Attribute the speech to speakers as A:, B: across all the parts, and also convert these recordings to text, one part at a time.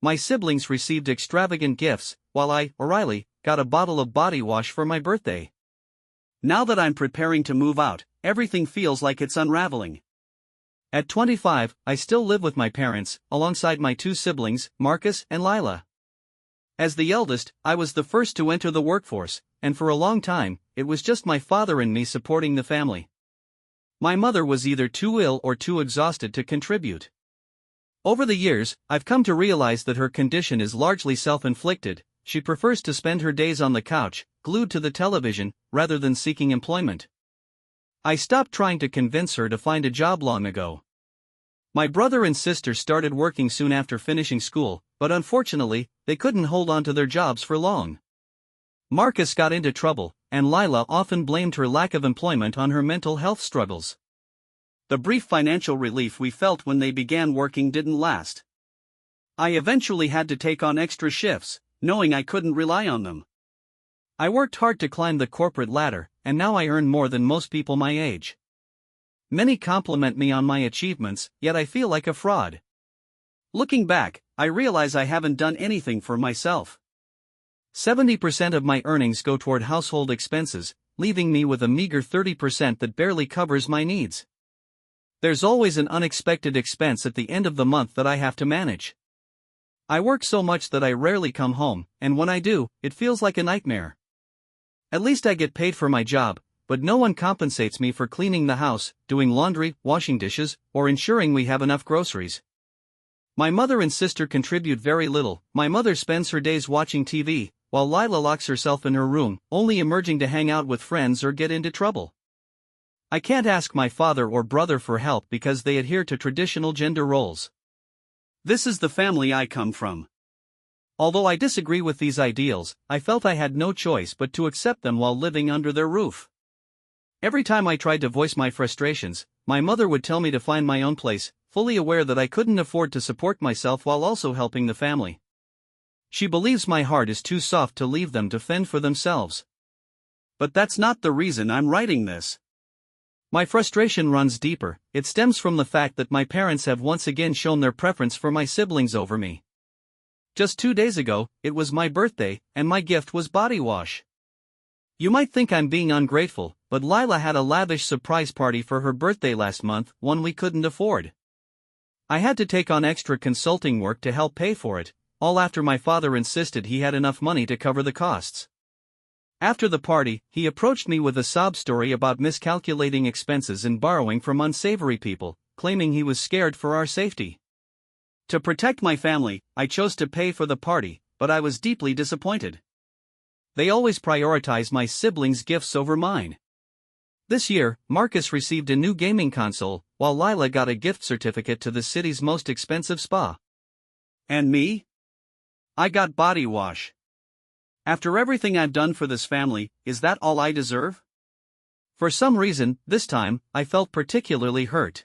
A: My siblings received extravagant gifts, while I, O'Reilly, got a bottle of body wash for my birthday. Now that I'm preparing to move out, everything feels like it's unraveling. At 25, I still live with my parents, alongside my two siblings, Marcus and Lila. As the eldest, I was the first to enter the workforce, and for a long time, it was just my father and me supporting the family. My mother was either too ill or too exhausted to contribute. Over the years, I've come to realize that her condition is largely self-inflicted. She prefers to spend her days on the couch, glued to the television, rather than seeking employment. I stopped trying to convince her to find a job long ago. My brother and sister started working soon after finishing school, but unfortunately, they couldn't hold on to their jobs for long. Marcus got into trouble, and Lila often blamed her lack of employment on her mental health struggles. The brief financial relief we felt when they began working didn't last. I eventually had to take on extra shifts, knowing I couldn't rely on them. I worked hard to climb the corporate ladder, and now I earn more than most people my age. Many compliment me on my achievements, yet I feel like a fraud. Looking back, I realize I haven't done anything for myself. 70% of my earnings go toward household expenses, leaving me with a meager 30% that barely covers my needs. There's always an unexpected expense at the end of the month that I have to manage. I work so much that I rarely come home, and when I do, it feels like a nightmare. At least I get paid for my job, but no one compensates me for cleaning the house, doing laundry, washing dishes, or ensuring we have enough groceries. My mother and sister contribute very little. My mother spends her days watching TV, while Lila locks herself in her room, only emerging to hang out with friends or get into trouble. I can't ask my father or brother for help because they adhere to traditional gender roles. This is the family I come from. Although I disagree with these ideals, I felt I had no choice but to accept them while living under their roof. Every time I tried to voice my frustrations, my mother would tell me to find my own place, fully aware that I couldn't afford to support myself while also helping the family. She believes my heart is too soft to leave them to fend for themselves. But that's not the reason I'm writing this. My frustration runs deeper. It stems from the fact that my parents have once again shown their preference for my siblings over me. Just 2 days ago, it was my birthday, and my gift was body wash. You might think I'm being ungrateful, but Lila had a lavish surprise party for her birthday last month, one we couldn't afford. I had to take on extra consulting work to help pay for it, all after my father insisted he had enough money to cover the costs. After the party, he approached me with a sob story about miscalculating expenses and borrowing from unsavory people, claiming he was scared for our safety. To protect my family, I chose to pay for the party, but I was deeply disappointed. They always prioritize my siblings' gifts over mine. This year, Marcus received a new gaming console, while Lila got a gift certificate to the city's most expensive spa. And me? I got body wash. After everything I've done for this family, is that all I deserve? For some reason, this time, I felt particularly hurt.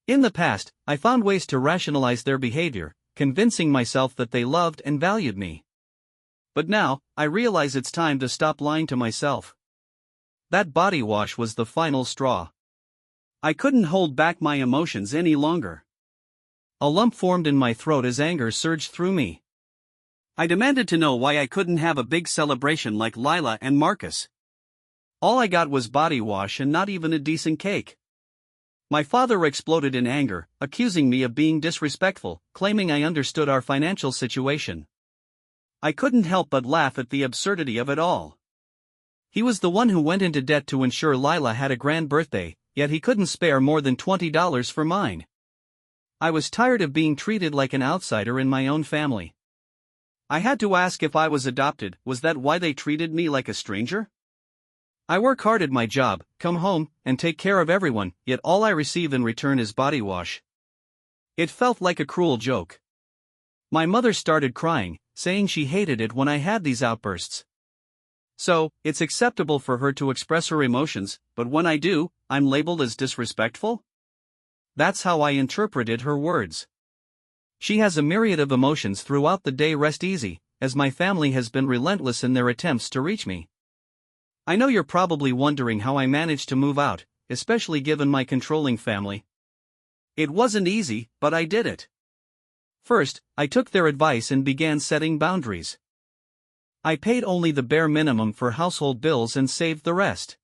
A: In the past, I found ways to rationalize their behavior, convincing myself that they loved and valued me. But now, I realize it's time to stop lying to myself. That body wash was the final straw. I couldn't hold back my emotions any longer. A lump formed in my throat as anger surged through me. I demanded to know why I couldn't have a big celebration like Lila and Marcus. All I got was body wash and not even a decent cake. My father exploded in anger, accusing me of being disrespectful, claiming I understood our financial situation. I couldn't help but laugh at the absurdity of it all. He was the one who went into debt to ensure Lila had a grand birthday, yet he couldn't spare more than $20 for mine. I was tired of being treated like an outsider in my own family. I had to ask if I was adopted. Was that why they treated me like a stranger? I work hard at my job, come home, and take care of everyone, yet all I receive in return is body wash. It felt like a cruel joke. My mother started crying, saying she hated it when I had these outbursts. So, it's acceptable for her to express her emotions, but when I do, I'm labeled as disrespectful? That's how I interpreted her words. She has a myriad of emotions throughout the day. Rest easy, as my family has been relentless in their attempts to reach me. I know you're probably wondering how I managed to move out, especially given my controlling family. It wasn't easy, but I did it. First, I took their advice and began setting boundaries. I paid only the bare minimum for household bills and saved the rest.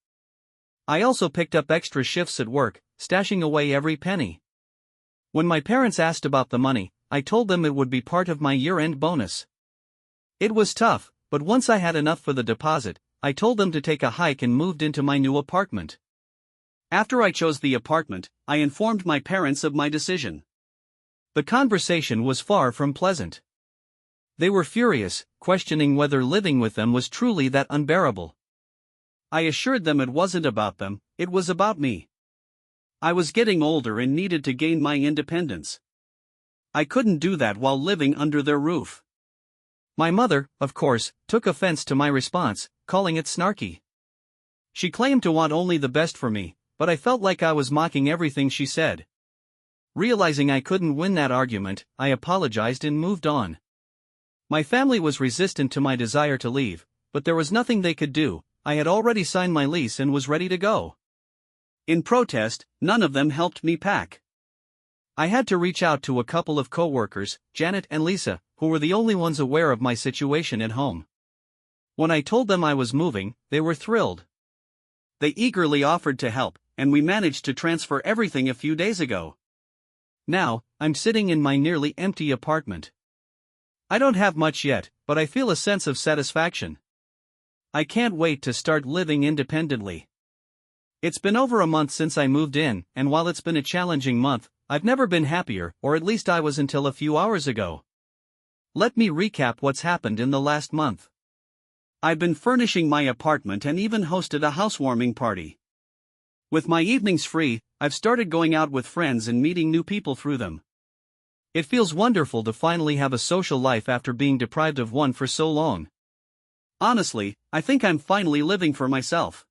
A: I also picked up extra shifts at work, stashing away every penny. When my parents asked about the money, I told them it would be part of my year-end bonus. It was tough, but once I had enough for the deposit, I told them to take a hike and moved into my new apartment. After I chose the apartment, I informed my parents of my decision. The conversation was far from pleasant. They were furious, questioning whether living with them was truly that unbearable. I assured them it wasn't about them, it was about me. I was getting older and needed to gain my independence. I couldn't do that while living under their roof. My mother, of course, took offense to my response, calling it snarky. She claimed to want only the best for me, but I felt like I was mocking everything she said. Realizing I couldn't win that argument, I apologized and moved on. My family was resistant to my desire to leave, but there was nothing they could do. I had already signed my lease and was ready to go. In protest, none of them helped me pack. I had to reach out to a couple of co-workers, Janet and Lisa, who were the only ones aware of my situation at home. When I told them I was moving, they were thrilled. They eagerly offered to help, and we managed to transfer everything a few days ago. Now, I'm sitting in my nearly empty apartment. I don't have much yet, but I feel a sense of satisfaction. I can't wait to start living independently. It's been over a month since I moved in, and while it's been a challenging month, I've never been happier, or at least I was until a few hours ago. Let me recap what's happened in the last month. I've been furnishing my apartment and even hosted a housewarming party. With my evenings free, I've started going out with friends and meeting new people through them. It feels wonderful to finally have a social life after being deprived of one for so long. Honestly, I think I'm finally living for myself.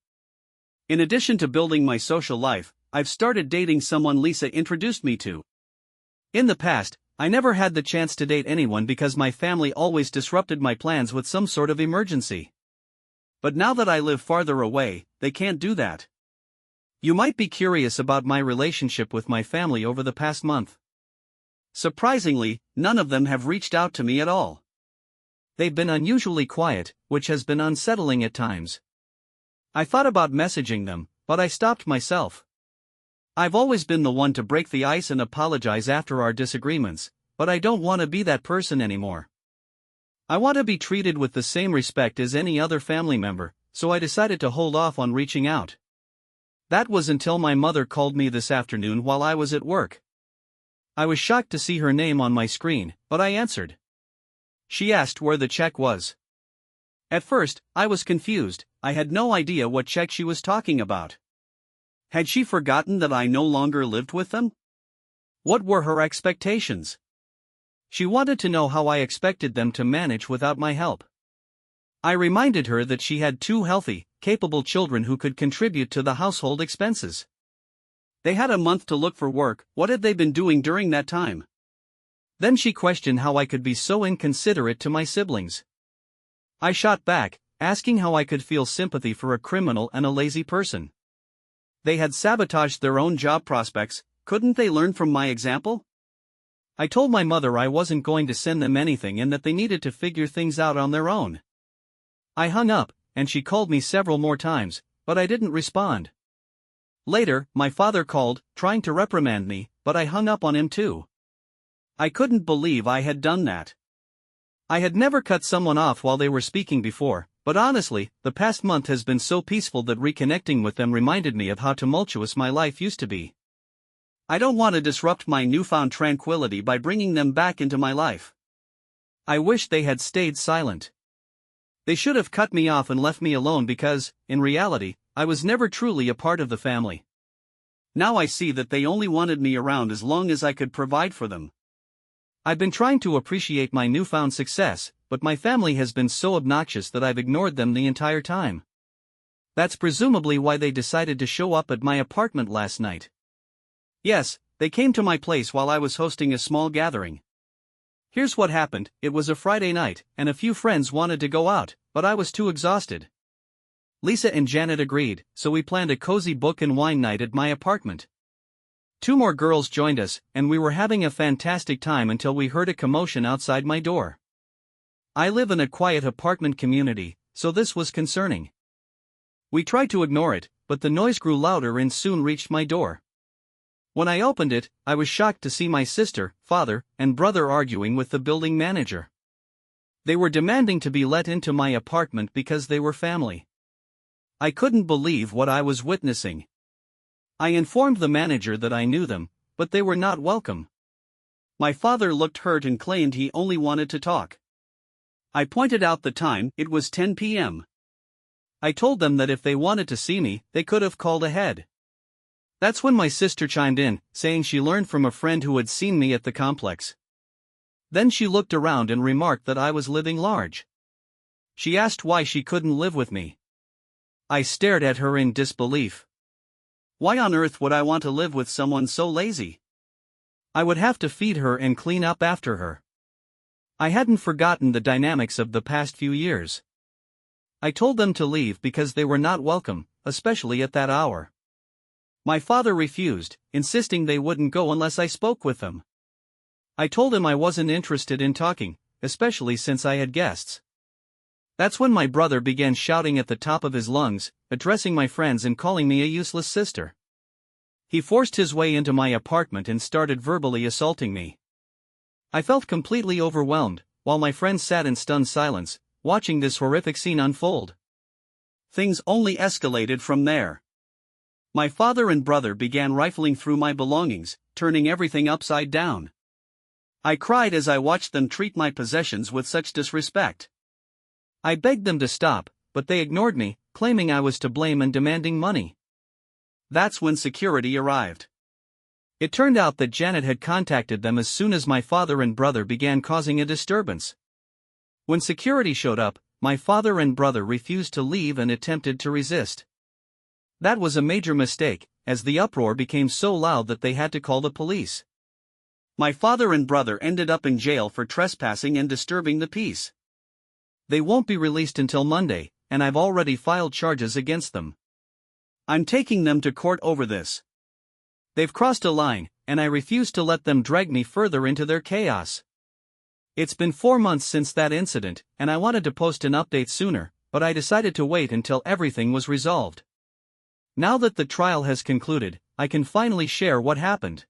A: In addition to building my social life, I've started dating someone Lisa introduced me to. In the past, I never had the chance to date anyone because my family always disrupted my plans with some sort of emergency. But now that I live farther away, they can't do that. You might be curious about my relationship with my family over the past month. Surprisingly, none of them have reached out to me at all. They've been unusually quiet, which has been unsettling at times. I thought about messaging them, but I stopped myself. I've always been the one to break the ice and apologize after our disagreements, but I don't want to be that person anymore. I want to be treated with the same respect as any other family member, so I decided to hold off on reaching out. That was until my mother called me this afternoon while I was at work. I was shocked to see her name on my screen, but I answered. She asked where the check was. At first, I was confused. I had no idea what check she was talking about. Had she forgotten that I no longer lived with them? What were her expectations? She wanted to know how I expected them to manage without my help. I reminded her that she had two healthy, capable children who could contribute to the household expenses. They had a month to look for work. What had they been doing during that time? Then she questioned how I could be so inconsiderate to my siblings. I shot back, asking how I could feel sympathy for a criminal and a lazy person. They had sabotaged their own job prospects. Couldn't they learn from my example? I told my mother I wasn't going to send them anything and that they needed to figure things out on their own. I hung up, and she called me several more times, but I didn't respond. Later, my father called, trying to reprimand me, but I hung up on him too. I couldn't believe I had done that. I had never cut someone off while they were speaking before, but honestly, the past month has been so peaceful that reconnecting with them reminded me of how tumultuous my life used to be. I don't want to disrupt my newfound tranquility by bringing them back into my life. I wish they had stayed silent. They should have cut me off and left me alone because, in reality, I was never truly a part of the family. Now I see that they only wanted me around as long as I could provide for them. I've been trying to appreciate my newfound success, but my family has been so obnoxious that I've ignored them the entire time. That's presumably why they decided to show up at my apartment last night. Yes, they came to my place while I was hosting a small gathering. Here's what happened. It was a Friday night, and a few friends wanted to go out, but I was too exhausted. Lisa and Janet agreed, so we planned a cozy book and wine night at my apartment. 2 more girls joined us, and we were having a fantastic time until we heard a commotion outside my door. I live in a quiet apartment community, so this was concerning. We tried to ignore it, but the noise grew louder and soon reached my door. When I opened it, I was shocked to see my sister, father, and brother arguing with the building manager. They were demanding to be let into my apartment because they were family. I couldn't believe what I was witnessing. I informed the manager that I knew them, but they were not welcome. My father looked hurt and claimed he only wanted to talk. I pointed out the time, it was 10 p.m. I told them that if they wanted to see me, they could have called ahead. That's when my sister chimed in, saying she learned from a friend who had seen me at the complex. Then she looked around and remarked that I was living large. She asked why she couldn't live with me. I stared at her in disbelief. Why on earth would I want to live with someone so lazy? I would have to feed her and clean up after her. I hadn't forgotten the dynamics of the past few years. I told them to leave because they were not welcome, especially at that hour. My father refused, insisting they wouldn't go unless I spoke with them. I told him I wasn't interested in talking, especially since I had guests. That's when my brother began shouting at the top of his lungs, addressing my friends and calling me a useless sister. He forced his way into my apartment and started verbally assaulting me. I felt completely overwhelmed, while my friends sat in stunned silence, watching this horrific scene unfold. Things only escalated from there. My father and brother began rifling through my belongings, turning everything upside down. I cried as I watched them treat my possessions with such disrespect. I begged them to stop, but they ignored me, claiming I was to blame and demanding money. That's when security arrived. It turned out that Janet had contacted them as soon as my father and brother began causing a disturbance. When security showed up, my father and brother refused to leave and attempted to resist. That was a major mistake, as the uproar became so loud that they had to call the police. My father and brother ended up in jail for trespassing and disturbing the peace. They won't be released until Monday, and I've already filed charges against them. I'm taking them to court over this. They've crossed a line, and I refuse to let them drag me further into their chaos. It's been 4 months since that incident, and I wanted to post an update sooner, but I decided to wait until everything was resolved. Now that the trial has concluded, I can finally share what happened.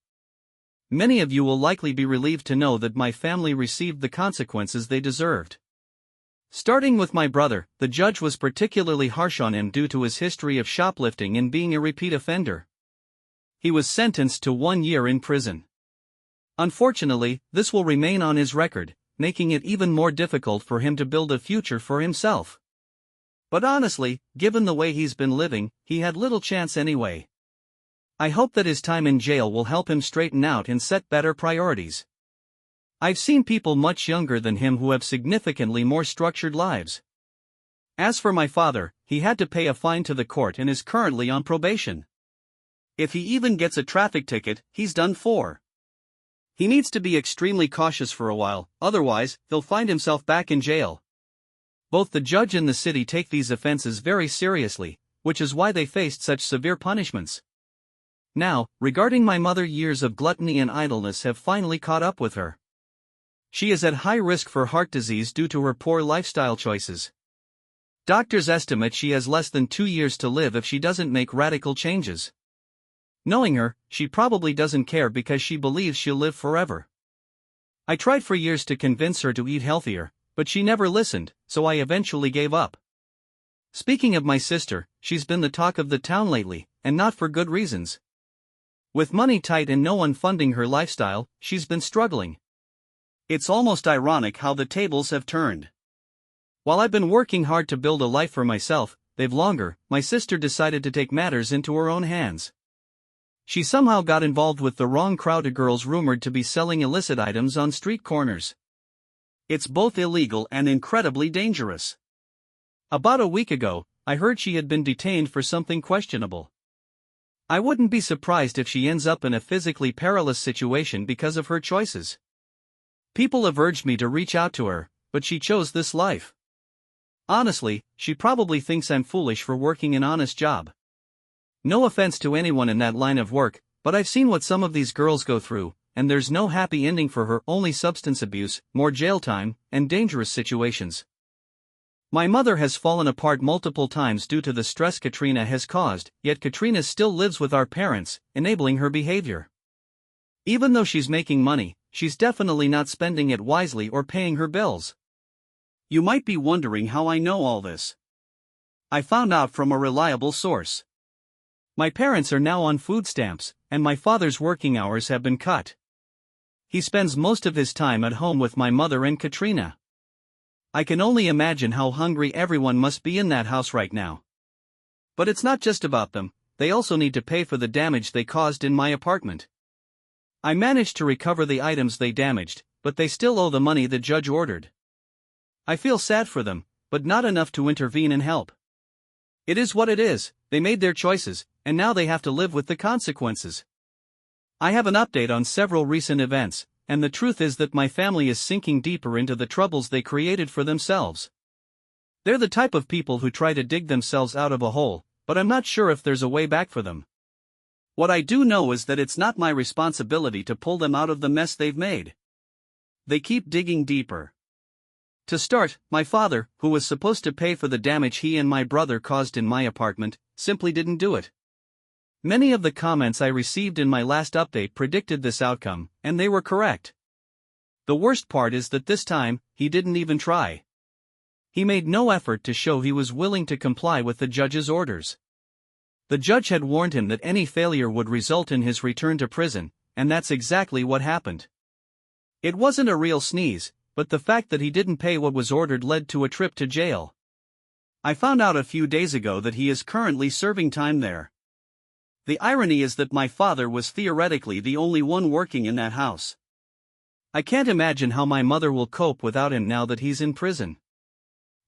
A: Many of you will likely be relieved to know that my family received the consequences they deserved. Starting with my brother, the judge was particularly harsh on him due to his history of shoplifting and being a repeat offender. He was sentenced to 1 year in prison. Unfortunately, this will remain on his record, making it even more difficult for him to build a future for himself. But honestly, given the way he's been living, he had little chance anyway. I hope that his time in jail will help him straighten out and set better priorities. I've seen people much younger than him who have significantly more structured lives. As for my father, he had to pay a fine to the court and is currently on probation. If he even gets a traffic ticket, he's done for. He needs to be extremely cautious for a while, otherwise, he'll find himself back in jail. Both the judge and the city take these offenses very seriously, which is why they faced such severe punishments. Now, regarding my mother, years of gluttony and idleness have finally caught up with her. She is at high risk for heart disease due to her poor lifestyle choices. Doctors estimate she has less than 2 years to live if she doesn't make radical changes. Knowing her, she probably doesn't care because she believes she'll live forever. I tried for years to convince her to eat healthier, but she never listened, so I eventually gave up. Speaking of my sister, she's been the talk of the town lately, and not for good reasons. With money tight and no one funding her lifestyle, she's been struggling. It's almost ironic how the tables have turned. While I've been working hard to build a life for myself, my sister decided to take matters into her own hands. She somehow got involved with the wrong crowd of girls rumored to be selling illicit items on street corners. It's both illegal and incredibly dangerous. About a week ago, I heard she had been detained for something questionable. I wouldn't be surprised if she ends up in a physically perilous situation because of her choices. People have urged me to reach out to her, but she chose this life. Honestly, she probably thinks I'm foolish for working an honest job. No offense to anyone in that line of work, But I've seen what some of these girls go through, and there's no happy ending for her, only substance abuse, more jail time, and dangerous situations. My mother has fallen apart multiple times due to the stress Katrina has caused, yet Katrina still lives with our parents, enabling her behavior. Even though she's making money, she's definitely not spending it wisely or paying her bills. You might be wondering how I know all this. I found out from a reliable source. My parents are now on food stamps, and my father's working hours have been cut. He spends most of his time at home with my mother and Katrina. I can only imagine how hungry everyone must be in that house right now. But it's not just about them, they also need to pay for the damage they caused in my apartment. I managed to recover the items they damaged, but they still owe the money the judge ordered. I feel sad for them, but not enough to intervene and help. It is what it is, they made their choices, and now they have to live with the consequences. I have an update on several recent events, and the truth is that my family is sinking deeper into the troubles they created for themselves. They're the type of people who try to dig themselves out of a hole, but I'm not sure if there's a way back for them. What I do know is that it's not my responsibility to pull them out of the mess they've made. They keep digging deeper. To start, my father, who was supposed to pay for the damage he and my brother caused in my apartment, simply didn't do it. Many of the comments I received in my last update predicted this outcome, and they were correct. The worst part is that this time, he didn't even try. He made no effort to show he was willing to comply with the judge's orders. The judge had warned him that any failure would result in his return to prison, and that's exactly what happened. It wasn't a real sneeze, but the fact that he didn't pay what was ordered led to a trip to jail. I found out a few days ago that he is currently serving time there. The irony is that my father was theoretically the only one working in that house. I can't imagine how my mother will cope without him now that he's in prison.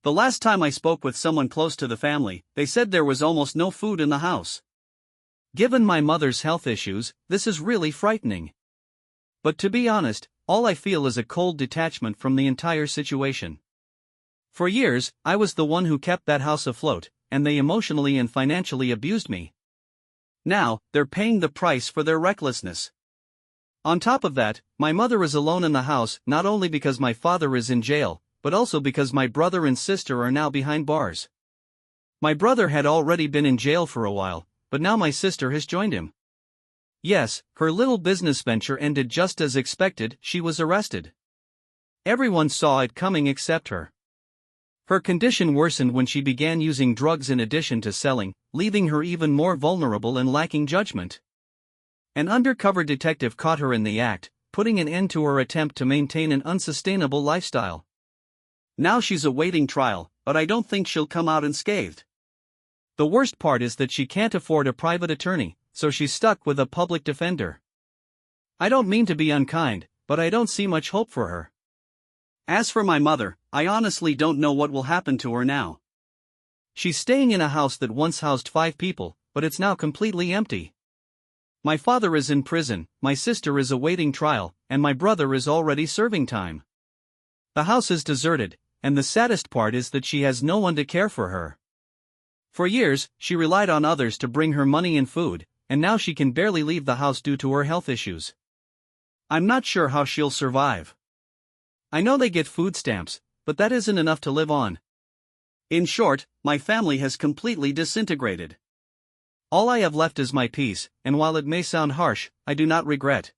A: The last time I spoke with someone close to the family, they said there was almost no food in the house. Given my mother's health issues, this is really frightening. But to be honest, all I feel is a cold detachment from the entire situation. For years, I was the one who kept that house afloat, and they emotionally and financially abused me. Now, they're paying the price for their recklessness. On top of that, my mother is alone in the house not only because my father is in jail, but also because my brother and sister are now behind bars. My brother had already been in jail for a while, but now my sister has joined him. Yes, her little business venture ended just as expected. She was arrested. Everyone saw it coming except her. Her condition worsened when she began using drugs in addition to selling, leaving her even more vulnerable and lacking judgment. An undercover detective caught her in the act, putting an end to her attempt to maintain an unsustainable lifestyle. Now she's awaiting trial, but I don't think she'll come out unscathed. The worst part is that she can't afford a private attorney, so she's stuck with a public defender. I don't mean to be unkind, but I don't see much hope for her. As for my mother, I honestly don't know what will happen to her now. She's staying in a house that once housed 5 people, but it's now completely empty. My father is in prison, my sister is awaiting trial, and my brother is already serving time. The house is deserted, and the saddest part is that she has no one to care for her. For years, she relied on others to bring her money and food, and now she can barely leave the house due to her health issues. I'm not sure how she'll survive. I know they get food stamps, but that isn't enough to live on. In short, my family has completely disintegrated. All I have left is my peace, and while it may sound harsh, I do not regret.